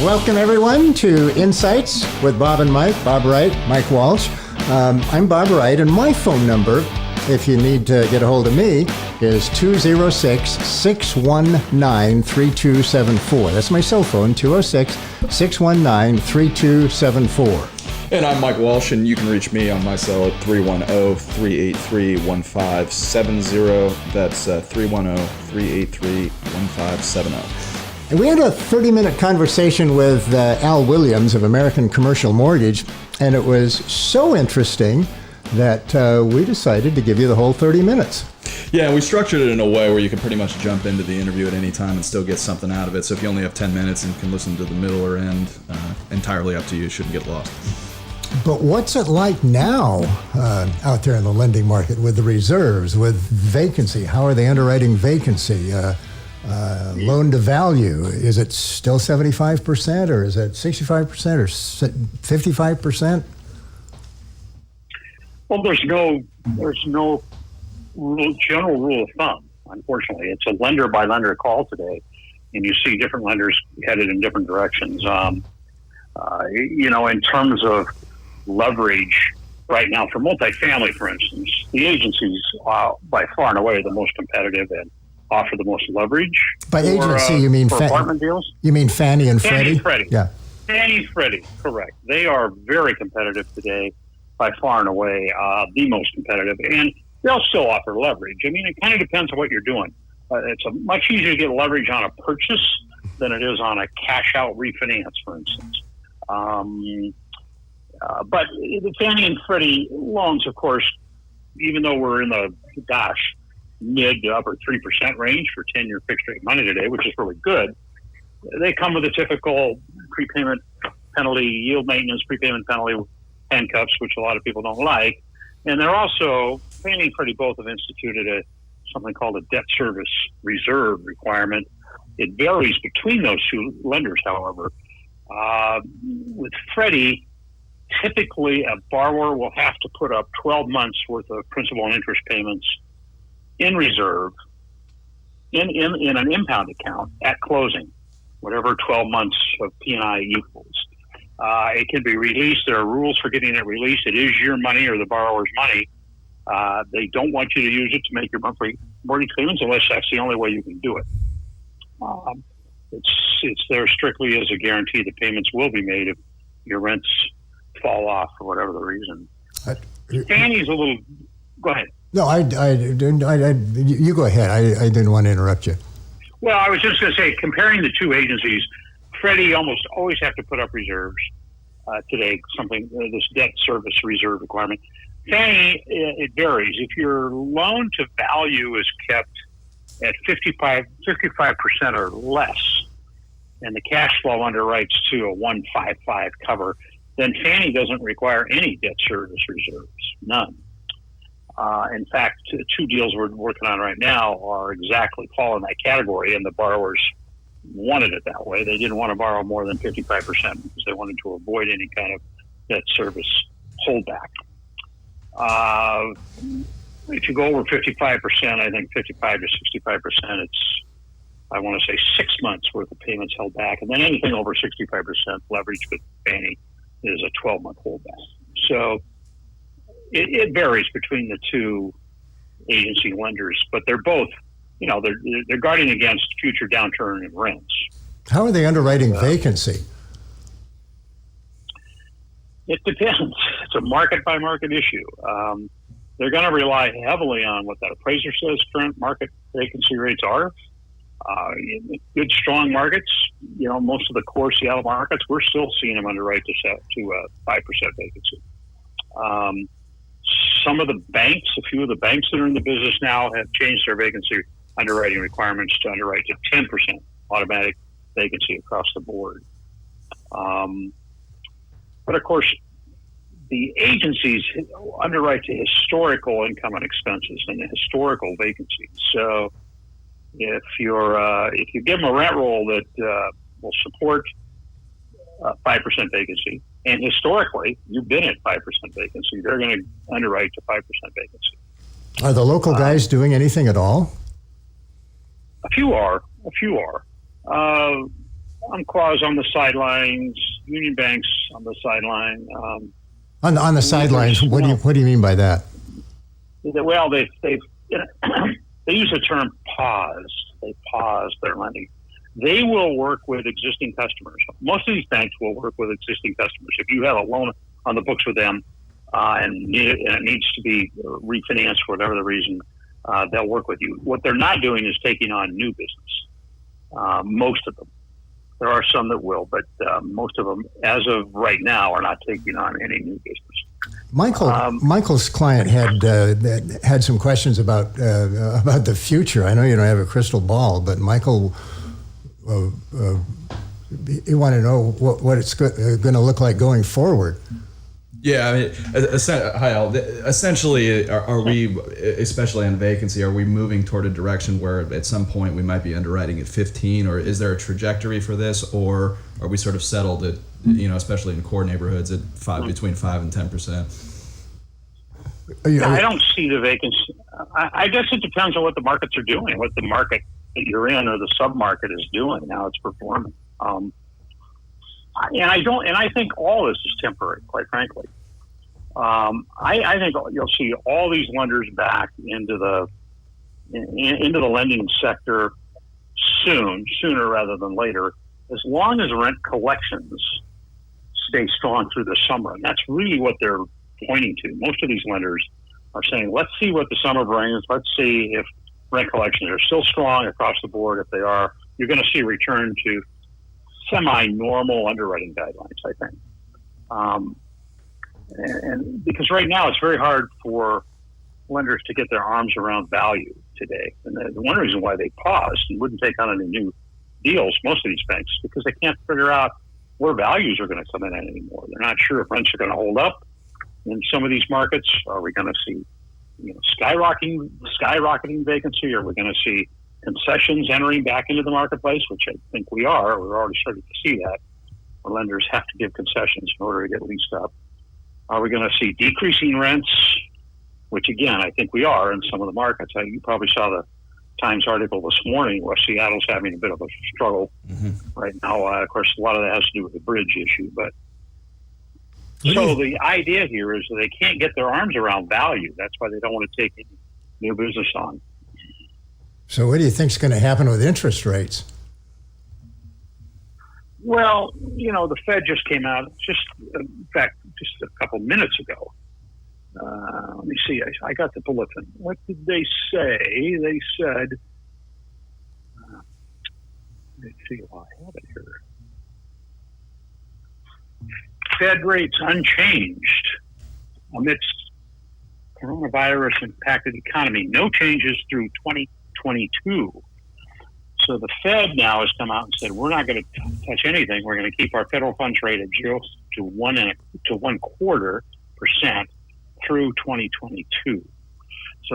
Welcome, everyone, to Insights with Bob and Mike. Bob Wright, Mike Walsh. I'm Bob Wright, and my phone number, if you need to get a hold of me, is 206-619-3274. That's my cell phone, 206-619-3274. And I'm Mike Walsh, and you can reach me on my cell at 310-383-1570. That's 310-383-1570. And we had a 30-minute conversation with Al Williams of American Commercial Mortgage, and it was so interesting that we decided to give you the whole 30 minutes. Yeah, and we structured it in a way where you can pretty much jump into the interview at any time and still get something out of it. So if you only have 10 minutes and can listen to the middle or end, entirely up to you. Shouldn't get lost. But what's it like now out there in the lending market with the reserves, with vacancy? How are they underwriting vacancy? Loan to value, is it still 75% or is it 65% or 55%? Well, there's no general rule of thumb. Unfortunately, it's a lender by lender call today, and you see different lenders headed in different directions. In terms of leverage right now for multifamily, for instance, the agencies are by far and away the most competitive and offer the most leverage. By agency, you mean apartment deals? You mean Fannie and Freddie? Fannie and Freddie. Yeah. Fannie and Freddie, correct. They are very competitive today, by far and away, the most competitive. And they'll still offer leverage. I mean, it kind of depends on what you're doing. It's much easier to get leverage on a purchase than it is on a cash-out refinance, for instance. But the Fannie and Freddie loans, of course, even though we're in the, mid to upper 3% range for 10-year fixed rate money today, which is really good, they come with a typical prepayment penalty, yield maintenance prepayment penalty handcuffs, which a lot of people don't like. And they're also, Fannie and Freddie both have instituted something called a debt service reserve requirement. It varies between those two lenders, however. With Freddie, typically a borrower will have to put up 12 months worth of principal and interest payments in reserve, in an impound account at closing, whatever 12 months of P&I equals. It can be released. There are rules for getting it released. It is your money or the borrower's money. They don't want you to use it to make your monthly mortgage payments unless that's the only way you can do it. It's there strictly as a guarantee that payments will be made if your rents fall off for whatever the reason. Fannie's a little. Go ahead. No, you go ahead. I didn't want to interrupt you. Well, I was just going to say, comparing the two agencies, Freddie almost always have to put up reserves today, this debt service reserve requirement. Fannie, it varies. If your loan to value is kept at 55% or less, and the cash flow underwrites to a 155 cover, then Fannie doesn't require any debt service reserves, none. In fact, two deals we're working on right now are exactly fall in that category, and the borrowers wanted it that way. They didn't want to borrow more than 55% because they wanted to avoid any kind of debt service holdback. If you go over 55%, I think 55 to 65%, I want to say 6 months worth of payments held back. And then anything over 65% leverage with Fannie is a 12-month holdback. So it varies between the two agency lenders, but they're both, they're guarding against future downturn in rents. How are they underwriting vacancy? It depends. It's a market-by-market issue. They're going to rely heavily on what that appraiser says current market vacancy rates are. In good, strong markets, most of the core Seattle markets, we're still seeing them underwrite to 5% vacancy. Some of the banks, a few of the banks that are in the business now have changed their vacancy underwriting requirements to underwrite to 10% automatic vacancy across the board. But of course, the agencies underwrite to historical income and expenses and the historical vacancies. So if you give them a rent roll that will support 5% vacancy, and historically you've been at 5% vacancy, they're going to underwrite to 5% vacancy. Are the local guys doing anything at all? A few are. Umpqua's on the sidelines. Union Bank's on the sideline. On the sidelines, what do you mean by that? Well, they've they use the term pause. They pause their lending. They will work with existing customers. Most of these banks will work with existing customers. If you have a loan on the books with them and it needs to be refinanced for whatever the reason, they'll work with you. What they're not doing is taking on new business. Most of them. There are some that will, but most of them, as of right now, are not taking on any new business. Michael's client had some questions about the future. I know you don't have a crystal ball, but Michael, he wanted to know what it's going to look like going forward. Yeah, I mean, hi Al. Essentially, are we, especially on vacancy, are we moving toward a direction where at some point we might be underwriting at 15, or is there a trajectory for this, or are we sort of settled at, especially in core neighborhoods, at between 5 and 10%? I don't see the vacancy. I guess it depends on what the markets are doing, what the market that you're in or the sub-market is doing, how it's performing. And I think all this is temporary, quite frankly. I think you'll see all these lenders back into the lending sector sooner rather than later, as long as rent collections stay strong through the summer. And that's really what they're pointing to. Most of these lenders are saying, let's see what the summer brings. Let's see if rent collections are still strong across the board. If they are, you're going to see a return to semi-normal underwriting guidelines, I think. And because right now it's very hard for lenders to get their arms around value today. And the one reason why they paused and wouldn't take on any new deals, most of these banks, because they can't figure out where values are going to come in anymore. They're not sure if rents are going to hold up in some of these markets. Are we going to see skyrocketing vacancy? Are we going to see concessions entering back into the marketplace, which I think we are. We're already starting to see that. Where lenders have to give concessions in order to get leased up. Are we going to see decreasing rents, which again, I think we are in some of the markets. You probably saw the Times article this morning where Seattle's having a bit of a struggle right now. Of course, a lot of that has to do with the bridge issue. But so the idea here is that they can't get their arms around value. That's why they don't want to take any new business on. So what do you think is going to happen with interest rates? Well, the Fed just came out, just a couple minutes ago. Let me see. I got the bulletin. What did they say? They said, let's see if I have it here. Fed rates unchanged amidst coronavirus impacted economy. No changes through 2022. So the Fed now has come out and said, we're not going to touch anything. We're going to keep our federal funds rate at 0 to 1.25% through 2022. So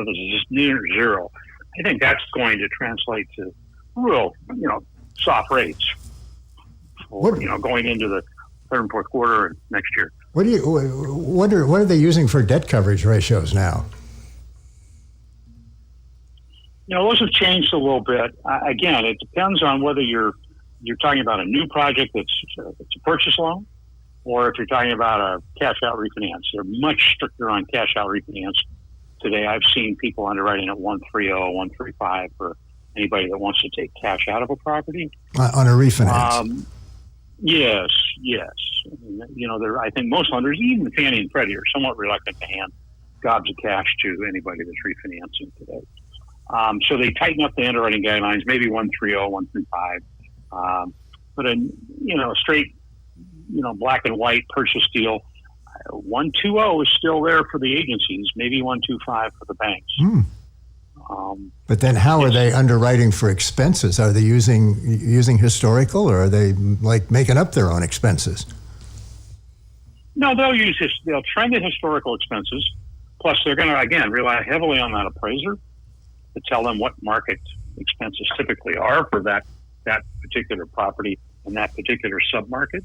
this is just near zero. I think that's going to translate to real, soft rates for, going into the third and fourth quarter next year. What are they using for debt coverage ratios now? Those have changed a little bit. Again, it depends on whether you're talking about a new project that's a purchase loan, or if you're talking about a cash out refinance. They're much stricter on cash out refinance today. I've seen people underwriting at 130, 135 for anybody that wants to take cash out of a property on a refinance. Yes. I think most lenders, even Fannie and Freddie, are somewhat reluctant to hand gobs of cash to anybody that's refinancing today. So they tighten up the underwriting guidelines, maybe 130, 135. But a straight, black and white purchase deal, 120 is still there for the agencies, maybe 125 for the banks. But then how are they underwriting for expenses? Are they using historical, or are they like making up their own expenses? No, they'll trend the historical expenses. Plus, they're going to, again, rely heavily on that appraiser to tell them what market expenses typically are for that particular property in that particular submarket.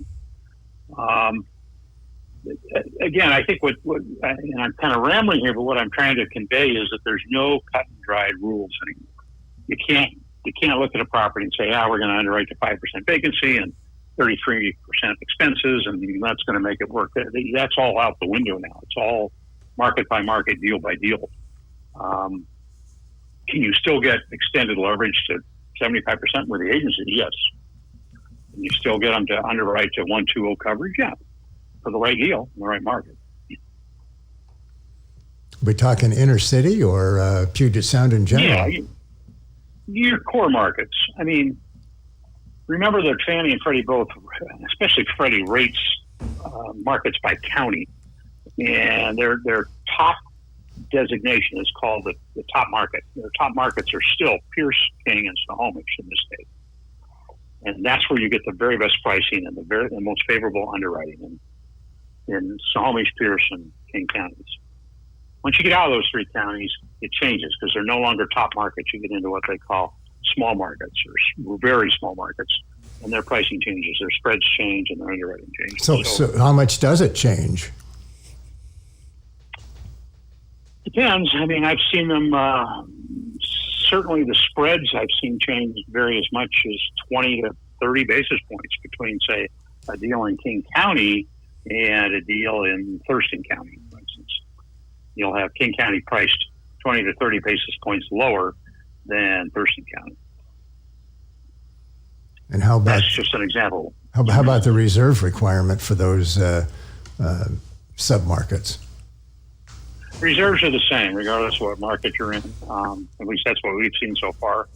Again, I think what and I'm kind of rambling here, but what I'm trying to convey is that there's no cut and dried rules anymore. You can't You can't look at a property and say, we're going to underwrite to 5% vacancy and 33% expenses, and that's going to make it work. That's all out the window now. It's all market by market, deal by deal. Can you still get extended leverage to 75% with the agency? Yes. Can you still get them to underwrite to 1.20 coverage? Yeah, for the right deal in the right market. We talking inner city or Puget Sound in general? Yeah, your core markets. I mean, remember that Fannie and Freddie both, especially Freddie, rates markets by county, and their top designation is called the top market. Their top markets are still Pierce, King, and Snohomish in the state, and that's where you get the very best pricing and the most favorable underwriting in Snohomish, Pierce, and King counties. Once you get out of those three counties, it changes because they're no longer top markets. You get into what they call small markets or very small markets, and their pricing changes, their spreads change, and their underwriting changes. So how much does it change? Depends. I mean, I've seen them, certainly the spreads I've seen change vary as much as 20 to 30 basis points between, say, a deal in King County and a deal in Thurston County, for instance. You'll have King County priced 20 to 30 basis points lower than Thurston County. And how about that's just an example? How about the reserve requirement for those submarkets? Reserves are the same, regardless of what market you're in. At least that's what we've seen so far.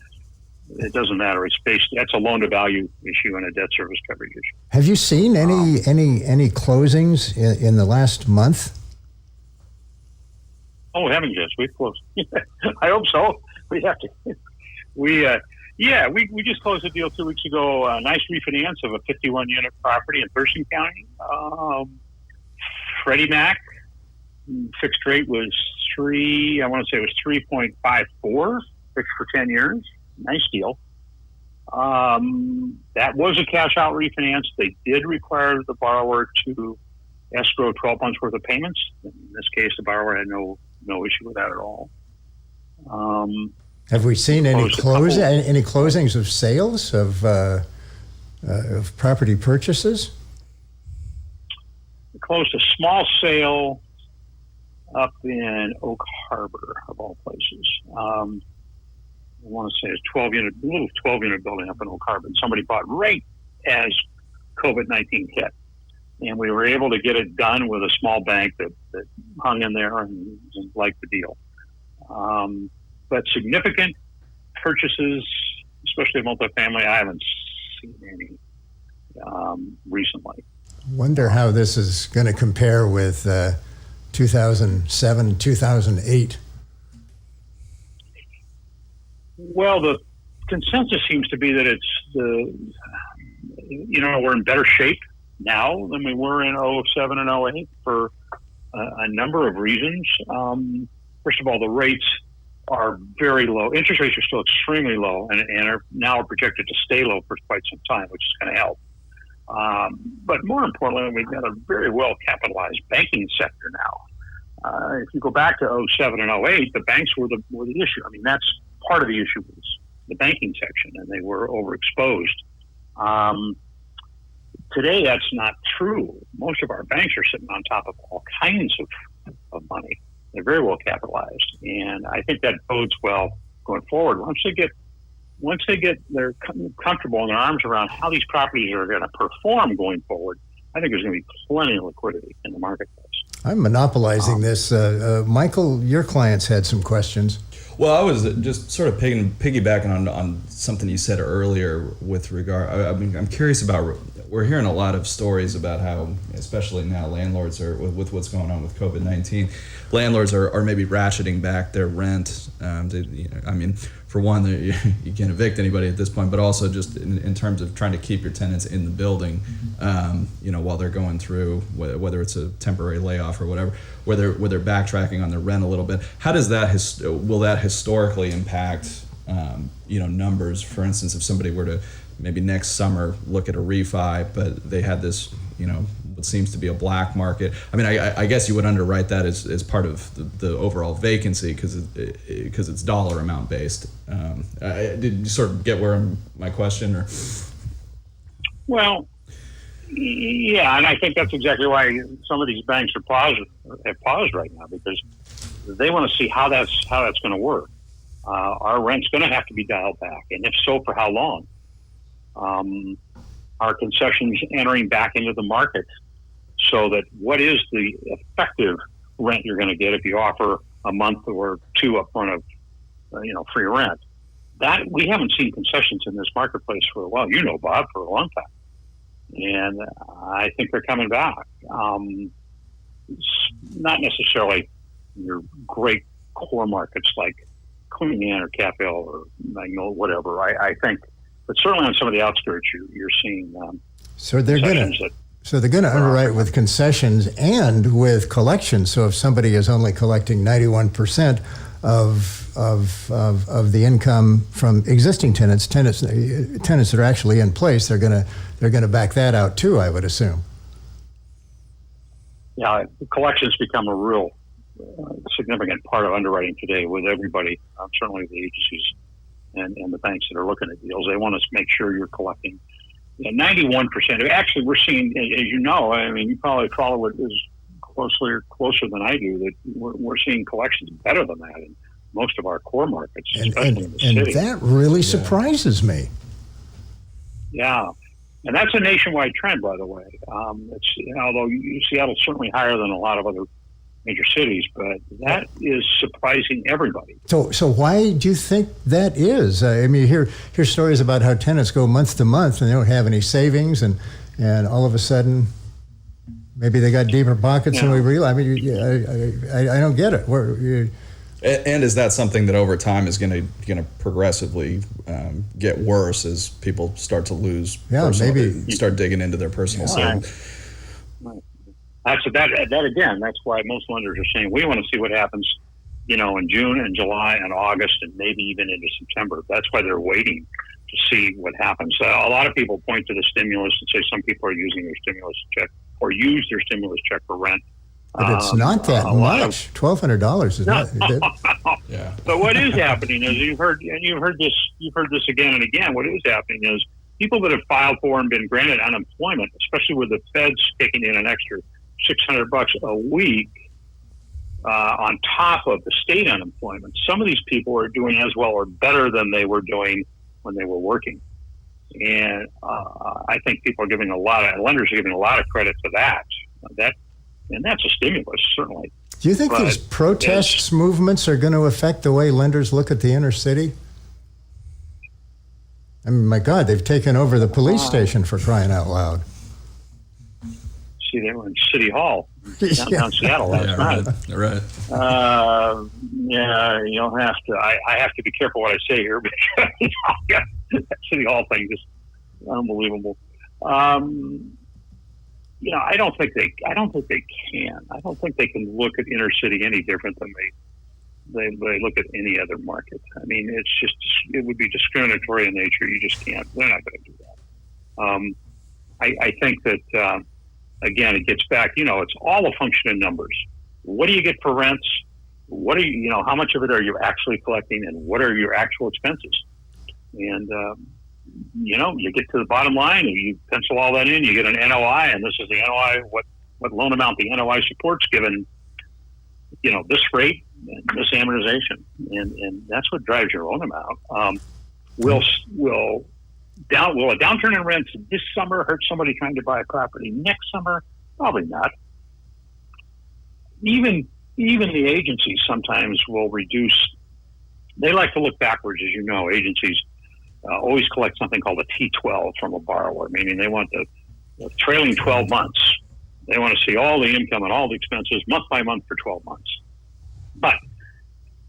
It doesn't matter. It's based. That's a loan to value issue and a debt service coverage issue. Have you seen any closings in the last month? Oh, we haven't just. We've closed. I hope so. We have to. We just closed a deal 2 weeks ago. A nice refinance of a 51-unit property in Thurston County. Freddie Mac fixed rate was 3.54 fixed for 10 years. Nice deal. That was a cash out refinance. They did require the borrower to escrow 12 months worth of payments. In this case, the borrower had no issue with that at all. Have we seen any closings of sales of property purchases? We closed a small sale up in Oak Harbor, of all places. I want to say it's a little 12-unit building up in Oak Harbor. Somebody bought right as COVID-19 hit. And we were able to get it done with a small bank that hung in there and liked the deal. But significant purchases, especially multifamily, I haven't seen any recently. Wonder how this is going to compare with 2007, 2008. Well, the consensus seems to be that we're in better shape now than we were in 07 and 08 for a number of reasons. First of all, the rates are very low. Interest rates are still extremely low and are now projected to stay low for quite some time, which is going to help. But more importantly, we've got a very well capitalized banking sector now. If you go back to 07 and 08, the banks were the issue. I mean, that's part of the issue was the banking section, and they were overexposed. Today, that's not true. Most of our banks are sitting on top of all kinds of money. They're very well capitalized, and I think that bodes well going forward. Once they get they're comfortable in their arms around how these properties are going to perform going forward, I think there's going to be plenty of liquidity in the marketplace. I'm monopolizing this. Michael, your clients had some questions. Well, I was just sort of piggybacking on something you said earlier with regard. I'm curious about. We're hearing a lot of stories about how, especially now, landlords are with what's going on with COVID-19. Landlords are maybe ratcheting back their rent. For one, you can't evict anybody at this point, but also just in terms of trying to keep your tenants in the building, while they're going through whether it's a temporary layoff or whatever, where they're backtracking on their rent a little bit. How does that will that historically impact numbers? For instance, if somebody were to maybe next summer look at a refi, but they had this seems to be a black market. I mean, I guess you would underwrite that as part of the overall vacancy because it's dollar amount based. Did you sort of get my question? Or? Well, yeah, and I think that's exactly why some of these banks have paused right now, because they want to see how that's going to work. Our rent's going to have to be dialed back, and if so, for how long? Our concessions entering back into the market, so that what is the effective rent you're going to get if you offer a month or two up front of free rent? That we haven't seen concessions in this marketplace for a while. Bob, for a long time. And I think they're coming back. Not necessarily your great core markets like Queen Anne or Cap Hill or Magnolia, whatever. I think, but certainly on some of the outskirts, you're seeing. So they're going to underwrite with concessions and with collections. So if somebody is only collecting 91% of the income from existing tenants that are actually in place, they're going to back that out too, I would assume. Yeah, collections become a real significant part of underwriting today with everybody, certainly the agencies and the banks that are looking at deals. They want to make sure you're collecting 91%. Actually, we're seeing, as you know, I mean, you probably follow it as closer than I do, that we're seeing collections better than that in most of our core markets, especially in the city. And that really surprises me. Yeah. And that's a nationwide trend, by the way. Although Seattle's certainly higher than a lot of other major cities, but that is surprising everybody. So why do you think that is? I mean, you hear stories about how tenants go month to month and they don't have any savings, and all of a sudden, maybe they got deeper pockets than we realize. I mean, I don't get it. And is that something that over time is going to progressively get worse as people start to lose? Maybe start digging into their personal savings. That again. That's why most lenders are saying we want to see what happens, in June and July and August and maybe even into September. That's why they're waiting to see what happens. A lot of people point to the stimulus and say some people are using their stimulus check or use their stimulus check for rent. But it's not that much. $1,200 is not. Yeah. But what is happening is you've heard this again and again. What is happening is people that have filed for and been granted unemployment, especially with the feds kicking in an extra $600 a week on top of the state unemployment. Some of these people are doing as well or better than they were doing when they were working. And I think lenders are giving a lot of credit to that. And that's a stimulus, certainly. Do you think these protests movements are going to affect the way lenders look at the inner city? I mean, my God, they've taken over the police station, for crying out loud. See, they were in City Hall, downtown Seattle last night. Right. You'll have to. I have to be careful what I say here because that City Hall thing is unbelievable. I don't think they can. I don't think they can look at inner city any different than they look at any other market. I mean, it would be discriminatory in nature. You just can't. They're not going to do that. I think that again, it gets back. It's all a function of numbers. What do you get for rents? What are how much of it are you actually collecting, and what are your actual expenses? And you get to the bottom line, and you pencil all that in, you get an NOI, and this is the NOI, what loan amount the NOI supports given, this rate and this amortization. And that's what drives your loan amount. Will a downturn in rents this summer hurt somebody trying to buy a property next summer? Probably not. Even the agencies sometimes will reduce. They like to look backwards, as you know. Agencies always collect something called a T12 from a borrower, meaning they want the trailing 12 months. They want to see all the income and all the expenses month by month for 12 months. But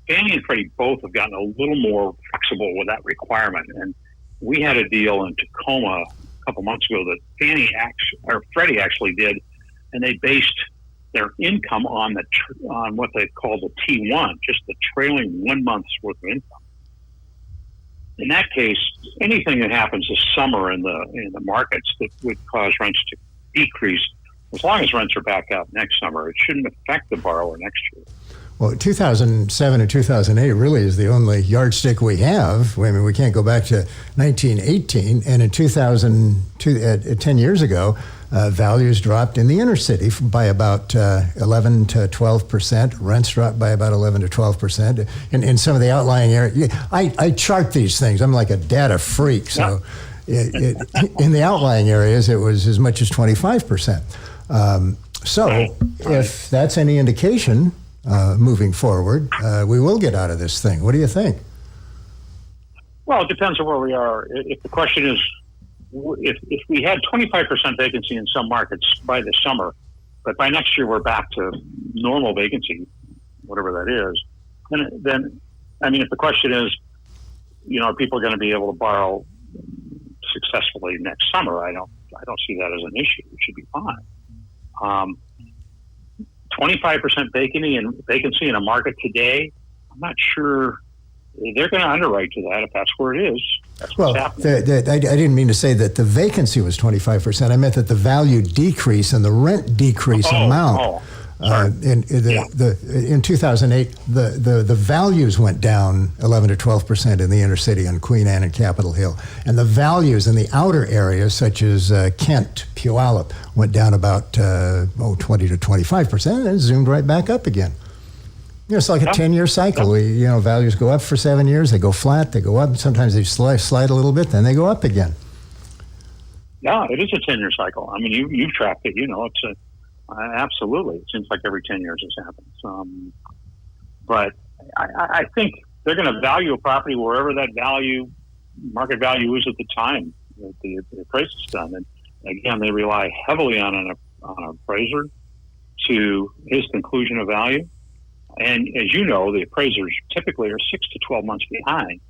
Fannie and Freddie both have gotten a little more flexible with that requirement. And we had a deal in Tacoma a couple months ago that Freddie actually did, and they based their income on what they call the T1, just the trailing 1 month's worth of income. In that case, anything that happens this summer in the markets that would cause rents to decrease as long as rents are back up next summer, it shouldn't affect the borrower next year. Well, 2007 and 2008 really is the only yardstick we have. I mean, we can't go back to 1918. And in 10 years ago, values dropped in the inner city by about 11 to 12%. Rents dropped by about 11 to 12%. In some of the outlying areas, I chart these things. I'm like a data freak. So in the outlying areas, it was as much as 25%. If that's any indication, moving forward, we will get out of this thing. What do you think? Well, it depends on where we are. If the question is, if we had 25% vacancy in some markets by the summer, but by next year we're back to normal vacancy, whatever that is, then I mean, if the question is, are people going to be able to borrow successfully next summer? I don't see that as an issue. It should be fine. 25% vacancy in a market today, I'm not sure they're going to underwrite to that if that's where it is. That's what's happening. I didn't mean to say that the vacancy was 25%. I meant that the value decrease and the rent decrease amount. In 2008, the values went down 11 to 12% in the inner city on Queen Anne and Capitol Hill, and the values in the outer areas, such as Kent, Puyallup, went down about 20 to 25%, and then zoomed right back up again. It's like a 10-year cycle. Values go up for 7 years, they go flat, they go up. Sometimes they slide a little bit, then they go up again. Yeah, it is a 10-year cycle. I mean, you've tracked it. It's absolutely. It seems like every 10 years this happens. But I think they're going to value a property wherever that market value is at the time that the appraisal is done. And again, they rely heavily on an appraiser to his conclusion of value. And as you know, the appraisers typically are 6 to 12 months behind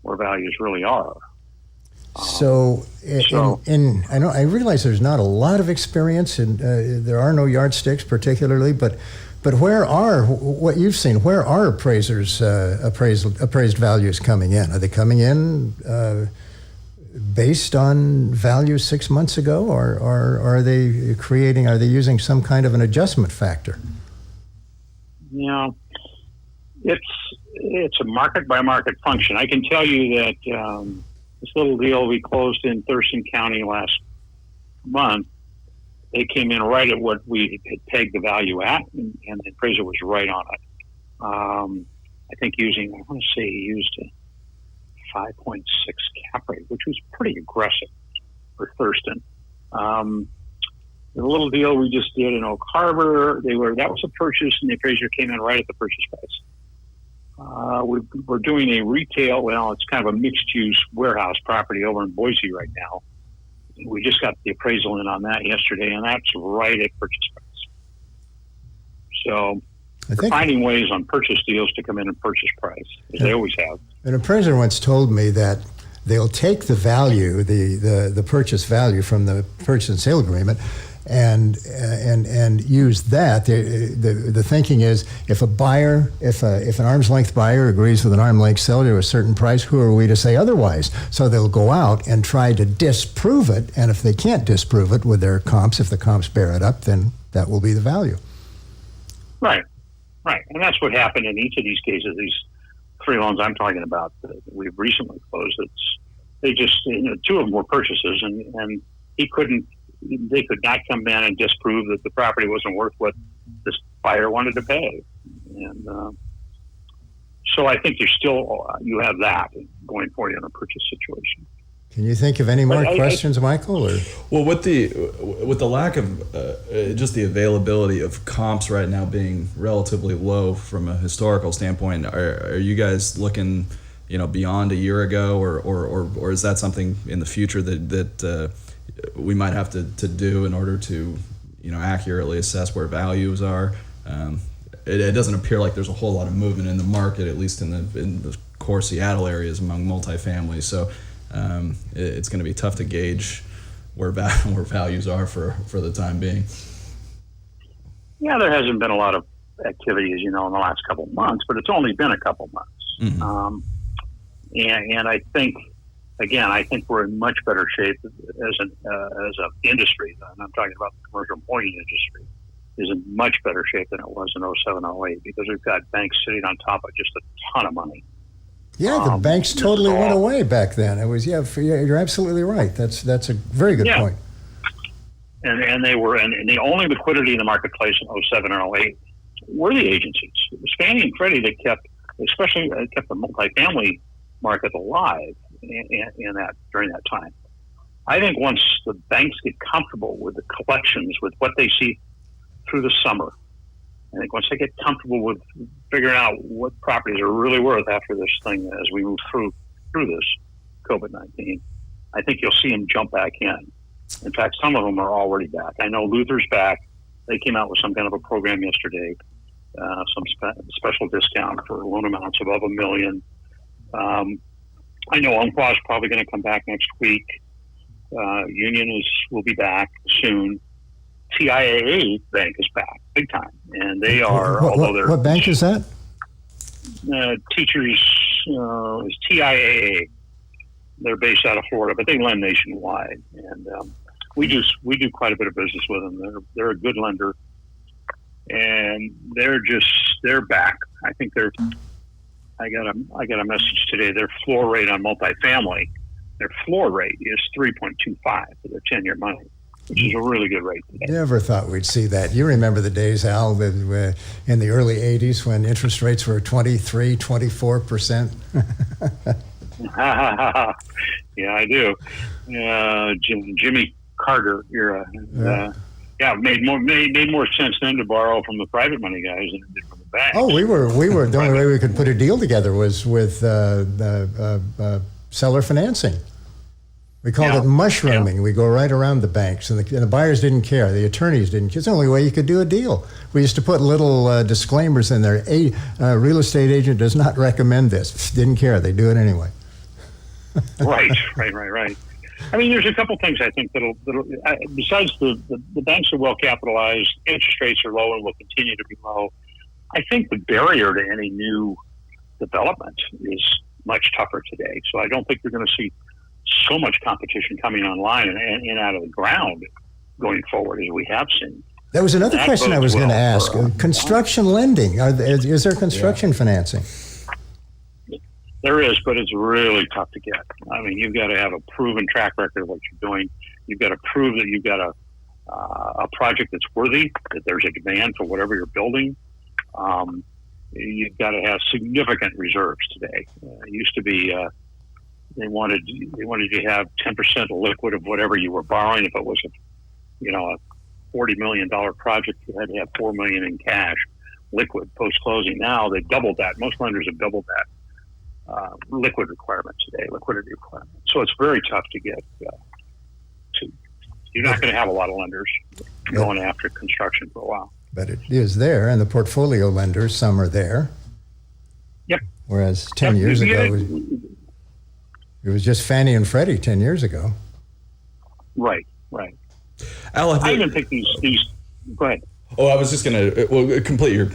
where values really are. I realize there's not a lot of experience, and there are no yardsticks particularly, but what you've seen? Where are appraisers appraised values coming in? Are they coming in based on values 6 months ago, or are they using some kind of an adjustment factor? It's a market by market function. I can tell you that this little deal we closed in Thurston County last month, they came in right at what we had pegged the value at, and the appraiser was right on it. I think he used a 5.6 cap rate, which was pretty aggressive for Thurston. The little deal we just did in Oak Harbor, that was a purchase, and the appraiser came in right at the purchase price. We're doing a retail, it's kind of a mixed-use warehouse property over in Boise right now. We just got the appraisal in on that yesterday, and that's right at purchase price. So they're finding ways on purchase deals to come in and purchase price, as they always have. An appraiser once told me that they'll take the value, the purchase value from the purchase and sale agreement, and use that. The thinking is, if an arm's length buyer agrees with an arm's length seller to a certain price, who are we to say otherwise? So they'll go out and try to disprove it, and if they can't disprove it with their comps, if the comps bear it up, then that will be the value. Right, and that's what happened in each of these cases. These 3 loans I'm talking about that we've recently closed. They just 2 of them were purchases, and they could not come in and disprove that the property wasn't worth what this buyer wanted to pay. And so I think you have that going for you in a purchase situation. Can you think of any more questions, Michael? Or? Well, with the lack of just the availability of comps right now being relatively low from a historical standpoint, are you guys looking, beyond a year ago, or is that something in the future that we might have to do in order to, accurately assess where values are? It doesn't appear like there's a whole lot of movement in the market, at least in the core Seattle areas among multifamily. So it's going to be tough to gauge where values are for the time being. Yeah, there hasn't been a lot of activity, as you know, in the last couple of months, but it's only been a couple of months. Mm-hmm. And I think again, I think we're in much better shape as an industry, and I'm talking about the commercial mortgage industry, is in much better shape than it was in 07, 08, because we've got banks sitting on top of just a ton of money. Yeah, the banks totally went away back then. It was you're absolutely right. That's a very good point. And they were, and the only liquidity in the marketplace in 07 and 08 were the agencies. It was Fannie and Freddie that kept the multifamily market alive during that time. I think once the banks get comfortable with the collections, with what they see through the summer, I think once they get comfortable with figuring out what properties are really worth after this thing, as we move through this COVID-19, I think you'll see them jump back in. In fact, some of them are already back. I know Luther's back. They came out with some kind of a program yesterday, some special discount for loan amounts above $1 million. I know Umpqua is probably going to come back next week. Union will be back soon. TIAA Bank is back big time, and they are. What bank is that? Teachers is TIAA. They're based out of Florida, but they lend nationwide, and we do quite a bit of business with them. They're a good lender, and they're back. I think I got a message today. Their floor rate on multifamily, their floor rate is 3.25 for their 10-year money, which is a really good rate today. Never thought we'd see that. You remember the days, Al, in the early 80s when interest rates were 23, 24%? Yeah, I do. Jimmy Carter era. Made more sense then to borrow from the private money guys than it did from the banks. Oh, we were the only way we could put a deal together was with seller financing. We called it mushrooming. We go right around the banks, and the buyers didn't care. The attorneys didn't care. It's the only way you could do a deal. We used to put little disclaimers in there. A real estate agent does not recommend this. Didn't care. They do it anyway. Right. I mean, there's a couple things I think that'll besides the banks are well capitalized, interest rates are low and will continue to be low. I think the barrier to any new development is much tougher today. So I don't think you're going to see so much competition coming online and out of the ground going forward as we have seen. That was another question I was going to ask. Construction lending. Is there construction financing? There is, but it's really tough to get. I mean, you've got to have a proven track record of what you're doing. You've got to prove that you've got a project that's worthy, that there's a demand for whatever you're building. You've got to have significant reserves today. It used to be they wanted you to have 10% liquid of whatever you were borrowing. If it was a $40 million project, you had to have $4 million in cash liquid post closing. Now they've doubled that. Most lenders have doubled that. Liquidity requirement. So it's very tough to get you're not going to have a lot of lenders going after construction for a while. But it is there, and the portfolio lenders, some are there. Yep. Whereas 10 years ago, it was just Fannie and Freddie 10 years ago. Right. Al, I even think these. Go ahead. Oh, I was just going to complete your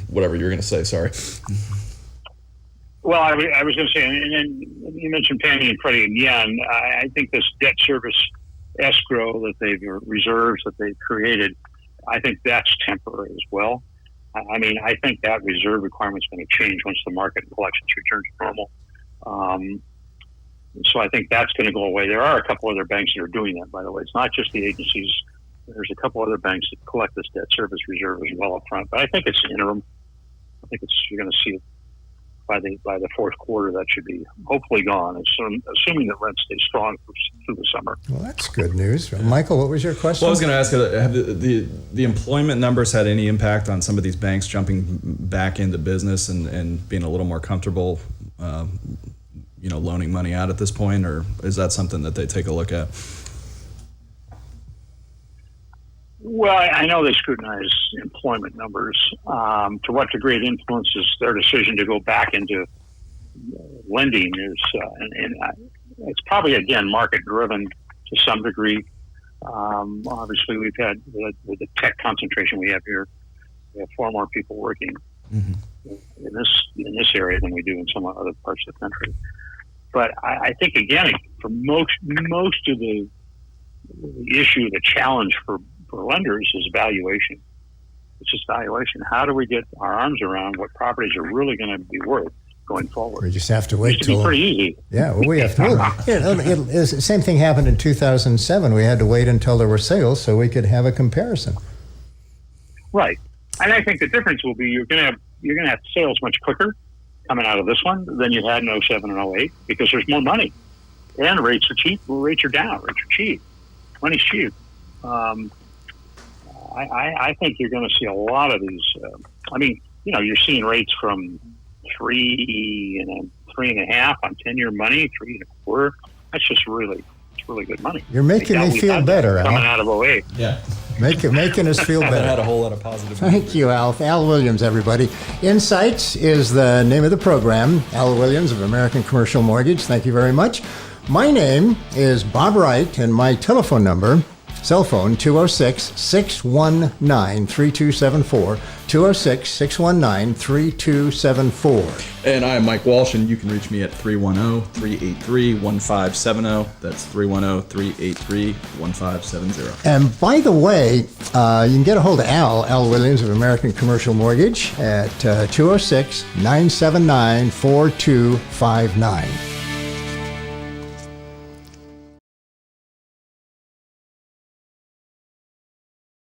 whatever you were going to say. Sorry. Well, I was going to say, and then you mentioned Fannie and Freddie again. I think this debt service escrow that reserves that they've created, I think that's temporary as well. I mean, I think that reserve requirement is going to change once the market and collections return to normal. So I think that's going to go away. There are a couple other banks that are doing that, by the way. It's not just the agencies. There's a couple other banks that collect this debt service reserve as well up front. But I think it's interim. I think you're going to see it by the fourth quarter. That should be hopefully gone, assuming that rents stay strong through the summer. Well, that's good news. Michael, what was your question? Well, I was going to ask, have the employment numbers had any impact on some of these banks jumping back into business and being a little more comfortable, loaning money out at this point, or is that something that they take a look at? Well, I know they scrutinize employment numbers. To what degree it influences their decision to go back into lending is, and it's probably, again, market-driven to some degree. Obviously, we've had, with the tech concentration we have here, we have far more people working in this area than we do in some other parts of the country. But I think, again, for most of the issue, the challenge for lenders is valuation. It's just valuation. How do we get our arms around what properties are really going to be worth going forward? We just have to It wait used to be till. pretty easy. Yeah, well, we have to. The same thing happened in 2007. We had to wait until there were sales so we could have a comparison. Right. And I think the difference will be you're going to have sales much quicker coming out of this one than you had in 07 and 08 because there's more money. And rates are cheap. Well, rates are down. Rates are cheap. Money's cheap. I think you're going to see a lot of these. You're seeing rates from 3.5 on 10-year money, 3.25. That's just really good money. You're making me feel better, coming Al. out of 08. Yeah. Making us feel That better. had a whole lot of positive. Thank you, Al. Al Williams, everybody. Insights is the name of the program. Al Williams of American Commercial Mortgage. Thank you very much. My name is Bob Wright, and my telephone number, cell phone, 206-619-3274, 206-619-3274. And I am Mike Walsh, and you can reach me at 310-383-1570. That's 310-383-1570. And by the way, you can get a hold of Al Williams of American Commercial Mortgage at 206-979-4259.